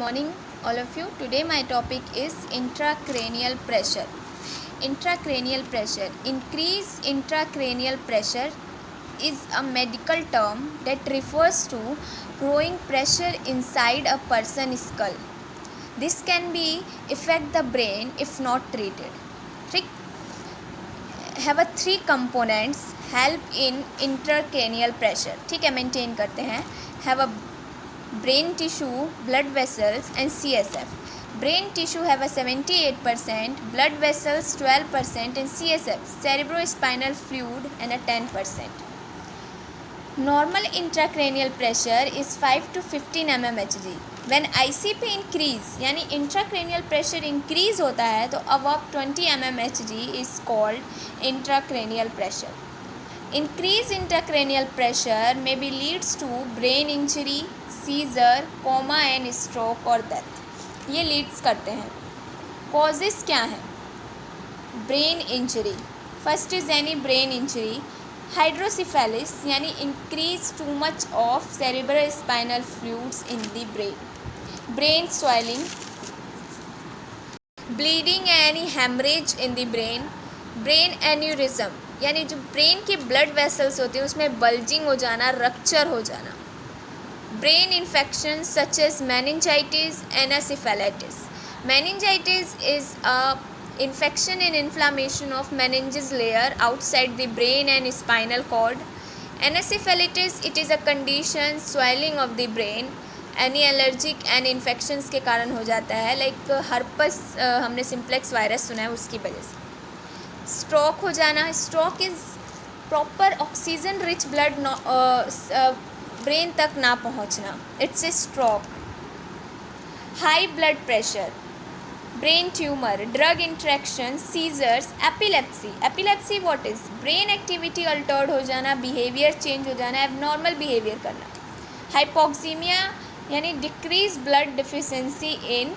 morning, all of you. Today my topic is intracranial pressure. Intracranial pressure. Increased intracranial pressure is a medical term that refers to growing pressure inside a person's skull. This can be affect the brain if not treated. Have a three components help in intracranial pressure. ठीक है, maintain करते हैं. Have a brain tissue, blood vessels and CSF. Brain tissue have a 78%, blood vessels 12% and CSF, cerebrospinal fluid and a 10%. Normal intracranial pressure is 5 to 15 mmHg. When ICP increase यानी intracranial pressure increase होता है तो above 20 mmHg is called intracranial pressure. Increase intracranial pressure may be leads to brain injury, seizure, coma and stroke और death. ये leads करते हैं. Causes क्या हैं? Brain injury. First is any brain injury. Hydrocephalus यानी increase too much of cerebral spinal fluids in the brain. Brain swelling, bleeding any haemorrhage in the brain. Brain aneurysm यानी जो brain की blood vessels होती हैं उसमें bulging हो जाना, रक्चर हो जाना. Brain infections such as meningitis and encephalitis. Meningitis is a infection and inflammation of meninges layer outside the brain and spinal cord. Encephalitis, it is a condition swelling of the brain. Any allergic and infections के कारण हो जाता है, like herpes, हमने simplex virus सुना है उसकी वजह से. Stroke हो जाना. Stroke is proper oxygen rich blood brain तक ना पहुंचना. It's a stroke. High blood pressure, brain tumour, drug interaction, seizures, epilepsy. Epilepsy what is? Brain activity altered हो जाना, बिहेवियर चेंज हो जाना, एबनॉर्मल बिहेवियर करना. हाइपोक्सीमिया यानी decrease blood deficiency in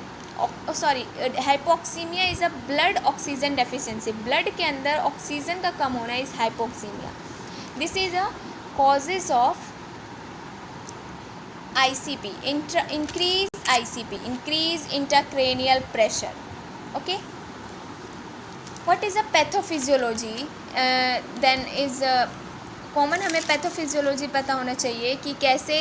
hypoxaemia is a blood oxygen deficiency. Blood के अंदर oxygen का कम होना is hypoxaemia. This is a causes of ICP, increase intracranial pressure. Okay. What is a pathophysiology? Then is common हमें pathophysiology पता होना चाहिए कि कैसे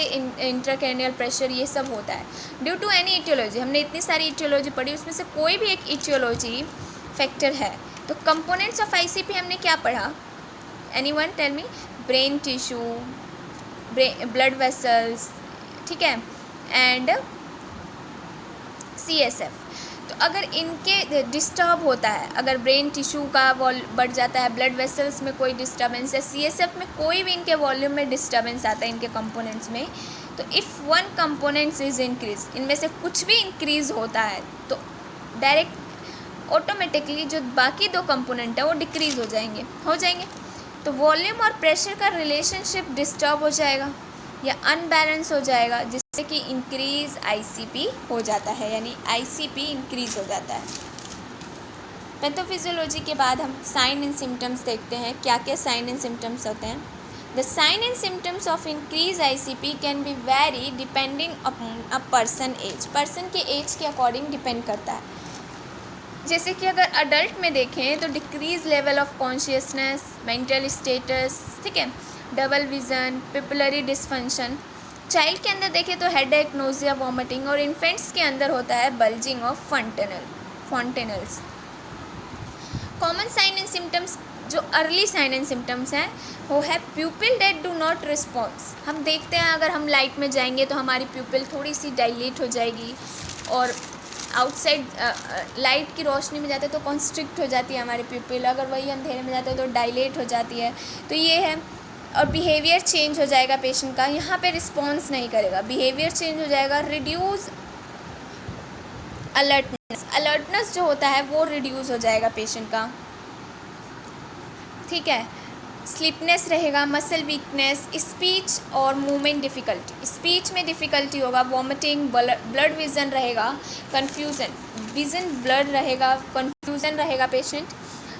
इंट्राक्रैनियल प्रेशर ये सब होता है. Due to any aetiology. हमने इतनी सारी इटियोलॉजी पढ़ी, उसमें से कोई भी एक इटियोलॉजी फैक्टर है. तो कंपोनेंट्स ऑफ ICP हमने क्या पढ़ा? Anyone tell me? Brain tissue, blood vessels, ठीक है, एंड CSF. तो अगर इनके डिस्टर्ब होता है, अगर ब्रेन टिश्यू का वॉल बढ़ जाता है, ब्लड वेसल्स में कोई डिस्टर्बेंस है, CSF में कोई भी इनके वॉल्यूम में डिस्टर्बेंस आता है इनके कंपोनेंट्स में, तो if one components is increase, इनमें से कुछ भी इंक्रीज़ होता है तो डायरेक्ट ऑटोमेटिकली जो बाकी दो कंपोनेंट है वो डिक्रीज़ हो जाएंगे. तो वॉल्यूम और प्रेशर का रिलेशनशिप डिस्टर्ब हो जाएगा या अनबैलेंस हो जाएगा, जिससे कि इंक्रीज ICP हो जाता है, यानी ICP इंक्रीज हो जाता है. पैथोफिजियोलॉजी के बाद हम साइन एंड सिम्टम्स देखते हैं. क्या क्या साइन एंड सिम्टम्स होते हैं? The sign and symptoms of increase ICP can be very depending upon a person age. Person के एज के अकॉर्डिंग डिपेंड करता है. जैसे कि अगर अडल्ट में देखें तो decrease level of consciousness, mental status, ठीक है, double vision, pupillary dysfunction. Child के अंदर देखें तो हेडेक, नोजिया, वॉमिटिंग, और इन्फेंट्स के अंदर होता है bulging of fontanelles. Common sign and symptoms, जो अर्ली साइन एंड सिम्टम्स हैं वो है pupil that do not response. हम देखते हैं अगर हम लाइट में जाएंगे तो हमारी प्यूपिल थोड़ी सी डायलेट हो जाएगी, और आउटसाइड लाइट की रोशनी में जाते हैं तो कॉन्स्ट्रिक्ट हो जाती है हमारी प्यूपिल. अगर वही अंधेरे में जाते हैं तो डायलेट हो जाती है. तो ये है. और बिहेवियर चेंज हो जाएगा पेशेंट का. यहाँ पे रिस्पॉन्स नहीं करेगा, बिहेवियर चेंज हो जाएगा. रिड्यूस अलर्टनेस जो होता है वो रिड्यूस हो जाएगा पेशेंट का, ठीक है. स्लीपनेस रहेगा, मसल वीकनेस, स्पीच और मूवमेंट डिफ़िकल्टी. स्पीच में डिफ़िकल्टी होगा, वॉमिटिंग, ब्लड विज़न रहेगा, कन्फ्यूज़न, विज़न ब्लड रहेगा, कन्फ्यूज़न रहेगा patient.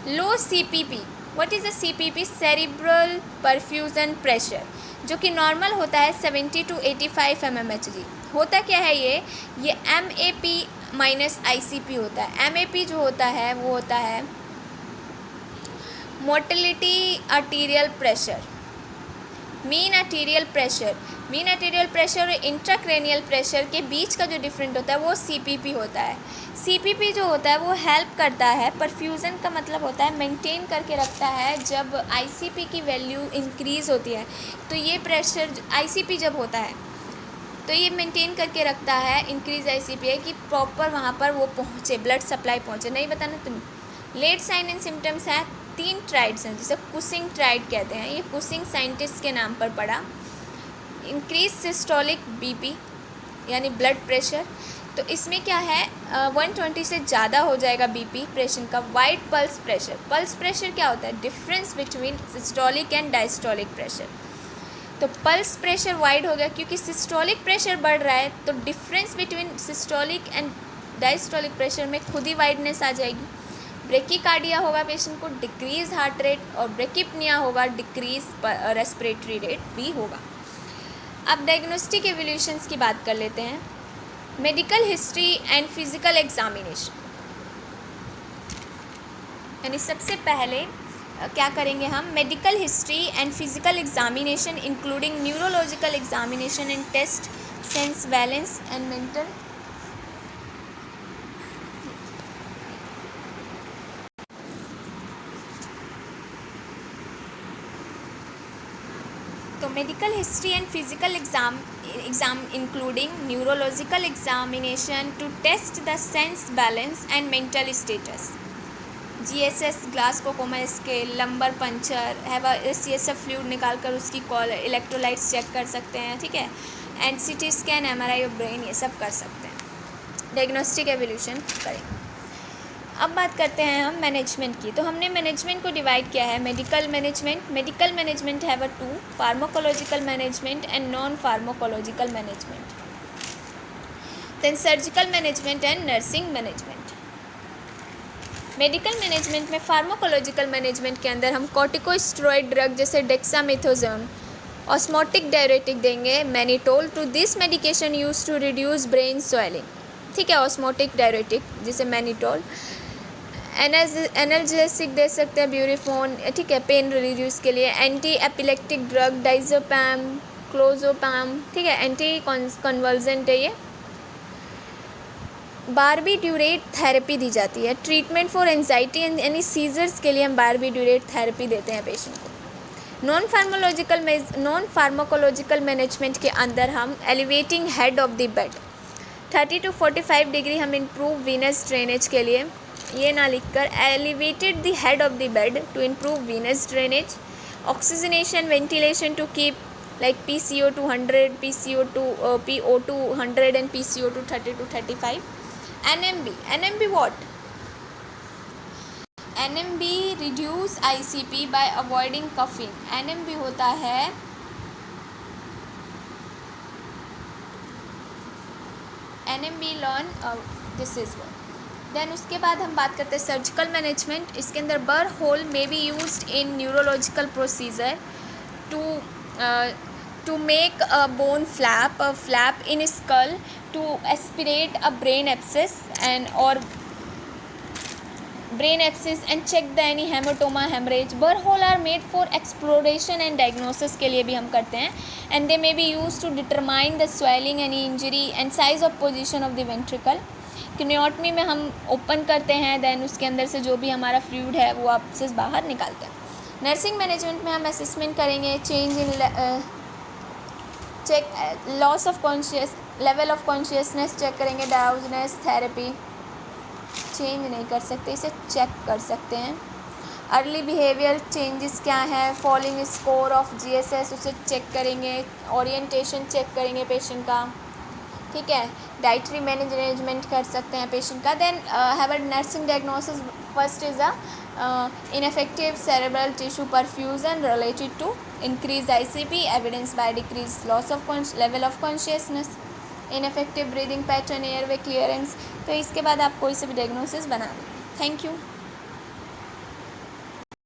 Low CPP. What is a CPP? Cerebral perfusion pressure, जो कि नॉर्मल होता है 70 to 85 mmHg. होता क्या है ये MAP माइनस ICP होता है। MAP जो होता है वो होता है motility arterial pressure, mean arterial pressure और इंट्राक्रेनियल प्रेशर के बीच का जो डिफरेंट होता है वो CPP होता है। CPP जो होता है वो हेल्प करता है, परफ्यूज़न का मतलब होता है मेंटेन करके रखता है। जब ICP की वैल्यू इंक्रीज़ होती है तो ये प्रेशर ICP जब होता है तो ये मेंटेन करके रखता है, इंक्रीज ICP है कि प्रॉपर वहाँ पर वो पहुँचे, ब्लड सप्लाई पहुँचे। नहीं बताना तुम। लेट साइन एंड सिम्टम्स है 3 ट्राइड्स हैं जिसे कुसिंग ट्राइड कहते हैं। ये कुसिंग साइंटिस्ट के नाम पर पड़ा। इंक्रीज सिस्टोलिक BP यानी ब्लड प्रेशर, तो इसमें क्या है 120 से ज़्यादा हो जाएगा BP पेशेंट का। वाइड पल्स प्रेशर क्या होता है? Difference between systolic and diastolic pressure. तो पल्स प्रेशर वाइड हो गया क्योंकि सिस्टोलिक प्रेशर बढ़ रहा है, तो difference between systolic and diastolic pressure में खुद ही वाइडनेस आ जाएगी। ब्रेकिकार्डिया होगा पेशेंट को, डिक्रीज हार्ट रेट, और ब्रेकिपनिया होगा, डिक्रीज रेस्पिरेटरी रेट भी होगा। अब डायग्नोस्टिक एवोल्यूशंस की बात कर लेते हैं। Medical history and physical examination, यानी सबसे पहले क्या करेंगे हम? Medical history and physical examination including neurological examination and test sense balance and mental. तो medical history and physical exam including neurological examination to test the sense balance and mental status. GSS Glasgow coma scale, lumbar puncture है, CSF fluid निकाल कर उसकी electrolytes check कर सकते हैं, ठीक है। And CT scan, MRI of brain, ये सब कर सकते हैं। डायग्नोस्टिक एवोल्यूशन करेंगे। अब बात करते हैं हम मैनेजमेंट की। तो हमने मैनेजमेंट को डिवाइड किया है medical management have 2, pharmacological management and non pharmacological management. Then surgical management and nursing management. Medical management में फार्माकोलॉजिकल मैनेजमेंट के अंदर हम कॉर्टिकोस्टेरॉइड ड्रग जैसे डेक्सामेथासोन, ऑस्मोटिक डायरेटिक देंगे, mannitol. To this medication use to reduce brain swelling, ठीक है, osmotic diuretic जिसे mannitol. Analgesic दे सकते हैं, ब्यूरीफोन, ठीक है, पेन रिलीज के लिए। एंटी एपिलेक्टिक ड्रग डाइज़ोपैम, क्लोजोपैम, ठीक है, एंटी कन्वर्जेंट है ये। बारबीट्यूरेट थेरेपी दी जाती है। Treatment for anxiety and any seizures के लिए हम बारबीट्यूरेट थेरेपी देते हैं पेशेंट को। नॉन फार्माकोलॉजिकल मैनेजमेंट के अंदर हम elevating head of the bed 30 to 45 degree हम इम्प्रूव वीनस ड्रेनेज के लिए, ये ना लिखकर, elevated the head of the bed to improve venous drainage. Oxygenation ventilation to keep like PCO2 100, PO2 100 and PCO2 30 to 35. NMB what? NMB reduce ICP by avoiding caffeine. NMB होता है NMB learn this is what. Then उसके बाद हम बात करते हैं surgical management. इसके अंदर burr hole may be used in neurological procedure to make a bone flap in skull to aspirate a brain abscess and check the any hematoma, hemorrhage. Burr hole are made for exploration and diagnosis के लिए भी हम करते हैं, and they may be used to determine the swelling, any injury and size of position of the ventricle. क्रिनियोटमी में हम open करते हैं, देन उसके अंदर से जो भी हमारा फ्लूइड है वो आपसे बाहर निकालते हैं। नर्सिंग मैनेजमेंट में हम असेसमेंट करेंगे, change in check loss of level of consciousness check करेंगे, ड्राउजनेस थेरेपी चेंज नहीं कर सकते, इसे चेक कर सकते हैं। अर्ली बिहेवियर चेंजेस क्या है, फॉलिंग स्कोर ऑफ GSS उसे चेक करेंगे, ओरिएंटेशन चेक करेंगे पेशेंट का, ठीक है। डाइटरी मैनेजमेंट कर सकते हैं पेशेंट का। Then have a nursing diagnosis. First is a ineffective cerebral tissue perfusion related to increased ICP, evidence by decreased loss of level of consciousness, ineffective breathing pattern, airway clearance। तो इसके बाद आप कोई से भी डायग्नोसिस बना लें। Thank you.